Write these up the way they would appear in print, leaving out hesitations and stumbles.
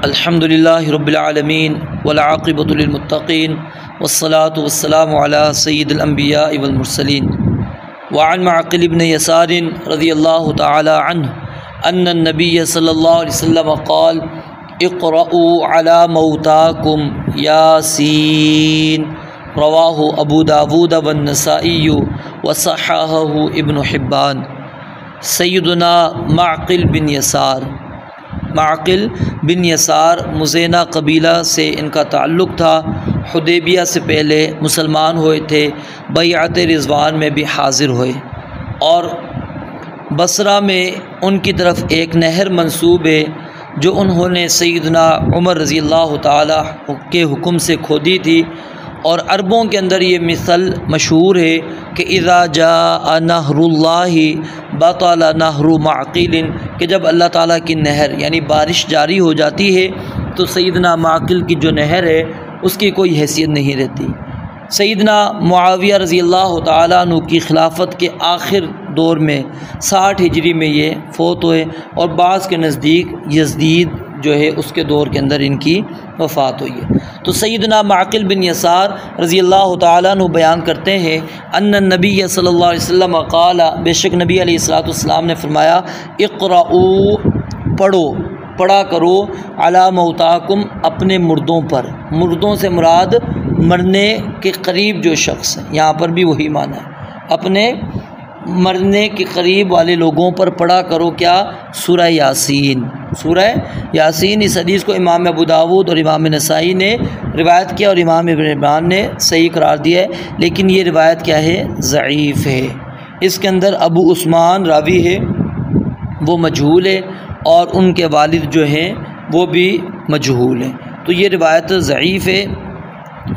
الحمدللہ رب العالمین والعاقبۃ للمتقین والصلاة والسلام علی سید الانبیاء والمرسلین وعن معقل بن یسار رضی اللہ تعالی عنہ ان النبی صلی اللہ علیہ وسلم قال اقرؤوا علی موتاکم یاسین رواہ ابو داود والنسائی وصححہ ابن حبان۔ سیدنا معقل بن یسار مزینہ قبیلہ سے ان کا تعلق تھا۔ حدیبیہ سے پہلے مسلمان ہوئے تھے، بیعت رضوان میں بھی حاضر ہوئے، اور بصرہ میں ان کی طرف ایک نہر منسوب ہے جو انہوں نے سیدنا عمر رضی اللہ تعالیٰ کے حکم سے کھودی تھی، اور عربوں کے اندر یہ مثل مشہور ہے کہ اذا جاء نہر اللہ بطل نہر معقل، کہ جب اللہ تعالیٰ کی نہر یعنی بارش جاری ہو جاتی ہے تو سیدنا معقل کی جو نہر ہے اس کی کوئی حیثیت نہیں رہتی۔ سیدنا معاویہ رضی اللہ تعالیٰ عنہ کی خلافت کے آخر دور میں 60 ہجری میں یہ فوت ہوئے، اور بعض کے نزدیک یزید جو ہے اس کے دور کے اندر ان کی وفات ہوئی ہے۔ تو سیدنا معقل بن یسار رضی اللہ تعالیٰ عنہ بیان کرتے ہیں ان النبی صلی اللہ علیہ وسلم قال، بے شک نبی علیہ السلام نے فرمایا اقرؤوا، پڑھا کرو علی موتاکم، اپنے مردوں پر۔ مردوں سے مراد مرنے کے قریب جو شخص ہے، یہاں پر بھی وہی معنی ہے، اپنے مرنے کے قریب والے لوگوں پر پڑھا کرو کیا؟ سورہ یاسین۔ سورہ یاسین، اس حدیث کو امام ابو داود اور امام نسائی نے روایت کیا، اور امام ابن حبان نے صحیح قرار دیا ہے، لیکن یہ روایت کیا ہے؟ ضعیف ہے۔ اس کے اندر ابو عثمان راوی ہے، وہ مجہول ہے، اور ان کے والد جو ہیں وہ بھی مجہول ہیں، تو یہ روایت ضعیف ہے۔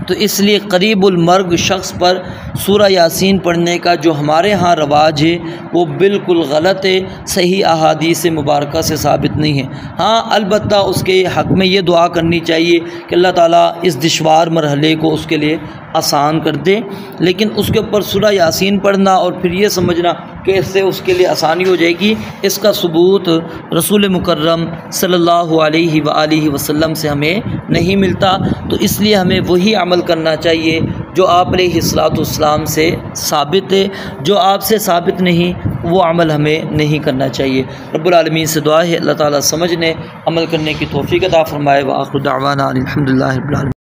تو اس لیے قریب المرگ شخص پر سورہ یاسین پڑھنے کا جو ہمارے ہاں رواج ہے وہ بالکل غلط ہے، صحیح احادیث مبارکہ سے ثابت نہیں ہے۔ ہاں البتہ اس کے حق میں یہ دعا کرنی چاہیے کہ اللہ تعالیٰ اس دشوار مرحلے کو اس کے لیے آسان کر دے، لیکن اس کے اوپر سورہ یاسین پڑھنا اور پھر یہ سمجھنا کہ اس سے اس کے لیے آسانی ہو جائے گی، اس کا ثبوت رسول مکرم صلی اللہ علیہ وآلہ وسلم سے ہمیں نہیں ملتا۔ تو اس لیے ہمیں وہی عمل کرنا چاہیے جو آپ علیہ الصلوۃ والسلام سے ثابت ہے، جو آپ سے ثابت نہیں وہ عمل ہمیں نہیں کرنا چاہیے۔ رب العالمین سے دعا ہے اللہ تعالیٰ سمجھنے عمل کرنے کی توفیق عطا فرمائے۔ وآخر دعوانا الحمدللہ رب العالمین۔